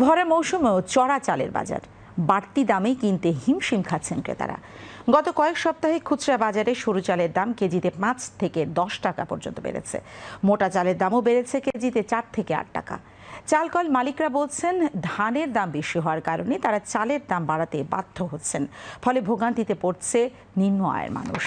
ভরা মৌসুমেও চড়া চালের বাজার, বাড়তি দামে কিনতে হিমশিম খাচ্ছেন ক্রেতারা। গত কয়েক সপ্তাহে খুচরা বাজারে সরু চালের দাম কেজিতে 5 থেকে 10 টাকা পর্যন্ত বেড়েছে। মোটা চালের দামও বেড়েছে কেজিতে 4 থেকে 8 টাকা। চালকল মালিকরা বলছেন, ধানের দাম বেশি হওয়ার কারণে তারা চালের দাম বাড়াতে বাধ্য হচ্ছেন, ফলে ভোগান্তিতে পড়ছে নিম্ন আয়ের মানুষ।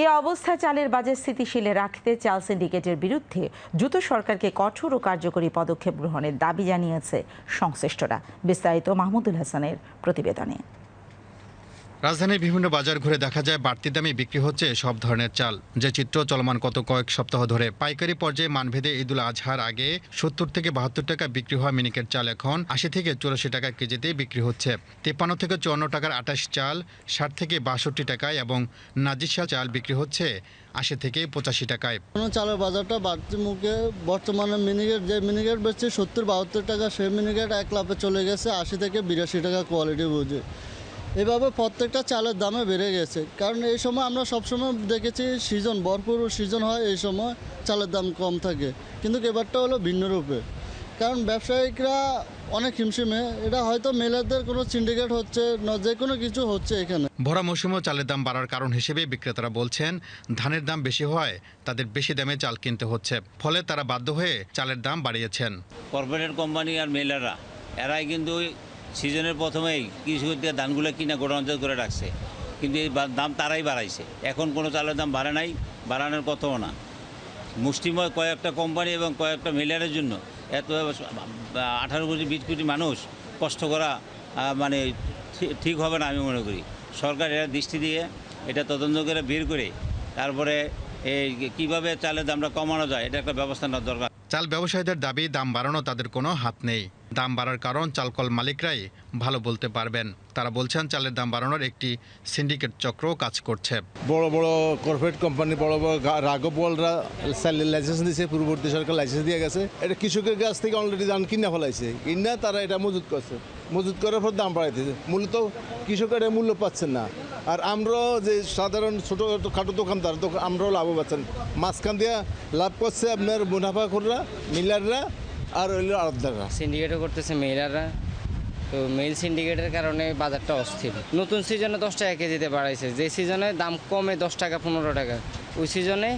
এই অবস্থায় চালের বাজার স্থিতিশীল রাখতে চাল সিন্ডিকেটের বিরুদ্ধে দ্রুত সরকারকে কঠোর ও কার্যকরী পদক্ষেপ গ্রহণের দাবি জানিয়েছে সংশ্লিষ্টরা। বিস্তারিত মাহমুদুল হাসানের প্রতিবেদনে। রাজধানীর বিভিন্ন বাজার ঘুরে দেখা যায় বাড়তি দামে বিক্রি হচ্ছে সব ধরনের চাল, যে চিত্র চলমান গত কয়েক সপ্তাহ ধরে। পাইকারি পর্যায়ে মানভেদে ঈদুল আজহার আগে 70 থেকে 72 টাকা বিক্রি হওয়া মিনিকেট চাল এখন 80 থেকে 84 টাকা কেজিতে বিক্রি হচ্ছে। 53 থেকে 54 টাকার 28 চাল 60 থেকে 62 টাকায় এবং নাজিরশাল চাল বিক্রি হচ্ছে 80 থেকে 85 টাকায়। চালের বাজারটা বাড়তি মুখে বর্তমানে মিনিকেট বেচছে 70-72 টাকা, সেই মিনিকেট এক লাফে চলে গেছে 80 থেকে 82 টাকা কোয়ালিটি বুঝে। এভাবে প্রত্যেকটা চালের দামে বেড়ে গেছে, কারণ এই সময় আমরা সবসময় দেখেছি সিজন ভরপুর সিজন হয়, এই সময় চালের দাম কম থাকে। কিন্তু এবারটা হলো ভিন্ন রূপে, কারণ ব্যবসায়িকরা অনেক হিমশিমে। এটা হয়তো মেলাদের কোনো সিন্ডিকেট হচ্ছে না, যে কোনো কিছু হচ্ছে এখানে। ভরা মৌসুমেও চালের দাম বাড়ার কারণ হিসেবে বিক্রেতারা বলছেন, ধানের দাম বেশি হওয়ায় তাদের বেশি দামে চাল কিনতে হচ্ছে, ফলে তারা বাধ্য হয়ে চালের দাম বাড়িয়েছেন। কর্পোরেট কোম্পানি আর মেলাররা এরাই কিন্তু সিজনের প্রথমেই কৃষকদের ধানগুলো কিনা গোডাউনে করে রাখছে, কিন্তু এই দাম তারাই বাড়াইছে। এখন কোনো চালের দাম বাড়ে নাই, বাড়ানোর কথাও না। মুষ্টিময় কয়েকটা কোম্পানি এবং কয়েকটা মেলারের জন্য এত 18 কোটি 20 কোটি মানুষ কষ্ট করা মানে ঠিক হবে না আমি মনে করি। সরকার এর দৃষ্টি দিয়ে এটা তদন্ত করে বের করে তারপরে এই কীভাবে চালের দামটা কমানো যায় এটা একটা ব্যবস্থা নেওয়া দরকার। চাল ব্যবসায়ীদের দাবি, দাম বাড়ানো তাদের কোনো হাত নেই। দাম বাড়ার কারণ চালকল মালিকরাই ভালো বলতে পারবেন। তারা বলছেন, চালের দাম বাড়ানোর একটি সিন্ডিকেট চক্র কাজ করছে। বড় বড় কর্পোরেট কোম্পানি, বড় বড় রাঘবওয়ালরা লাইসেন্স দিয়েছে, পূর্ববর্তী সরকার লাইসেন্স দিয়ে গেছে। এটা কৃষকের কাছ থেকে অলরেডি ধান কিনে ফেলাইছে, কিনা তারা এটা মজুত করছে, মজুত করার পর দাম বাড়াইতেছে। মূলত কৃষকের মূল্য পাচ্ছেন না, আর আমরা যে সাধারণ ছোটো খাটো দোকানদার, আমরাও লাভ পাচ্ছেন। মাঝখান দিয়ে লাভ করছে আপনার মুনাফাখোররা, মিলাররা আর হইল আড়তদাররা। সিন্ডিকেটও করতেছে মেলাররা। তো মেল সিন্ডিকেটের কারণে বাজারটা অস্থির। নতুন সিজনে 10 টাকা কেজিতে বাড়াইছে, যে সিজনে দাম কমে 10 টাকা 15 টাকা, ওই সিজনে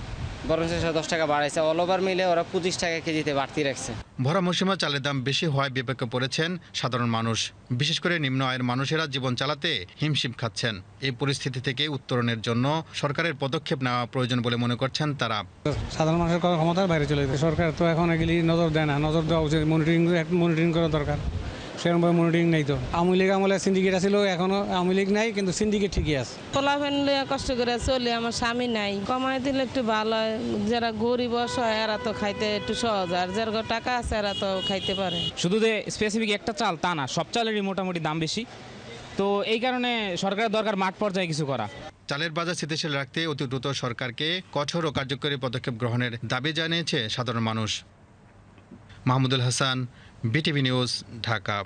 বরং 10 টাকা বাড়াইছে। অল ওভার মিলে ওরা 25 টাকা কেজিতে বাড়তি রাখছে। ভরা মৌসুমে চালের দাম বেশি হওয়ায় বিপাকে পড়েছেন সাধারণ মানুষ। বিশেষ করে নিম্ন আয়ের মানুষেরা জীবন চালাতে হিমশিম খাচ্ছেন। এই পরিস্থিতি থেকে উত্তরণের জন্য সরকারের পদক্ষেপ নেওয়া প্রয়োজন বলে মনে করছেন তারা। সাধারণ মানুষের ক্ষমতার বাইরে চলে যায়। সরকার তো এখন এগুলি নজর দেয় না, নজর দেওয়া উচিত। মনিটরিং করা দরকার, সেরকমভাবে মনিটরিং নেই। তো আওয়ামী লীগ আমলে সিন্ডিকেট আছিল, এখনো আওয়ামী লীগ নাই, কিন্তু সিন্ডিকেট ঠিকই আছে। পোলাপেন লইয়া কষ্ট করে চলে, আমার স্বামী নাই, কমাই দিলে একটু ভালো হয়। যারা গরিব অসহায় এরা তো খাইতে একটু সহজ, আর যার টাকা আছে এরা তো খাইতে পারে। শুধু যে স্পেসিফিক একটা চাল তা না, সব চালেরই মোটামুটি দাম বেশি। তো এই কারণে সরকারের দরকার মাঠ পর্যায়ে কিছু করা। চালের বাজার স্থিতিশীল রাখতে অতি দ্রুত সরকারকে কঠোর ও কার্যকরী পদক্ষেপ গ্রহণের দাবি জানিয়েছে সাধারণ মানুষ। Mahmudul Hasan, BTV news, Dhaka.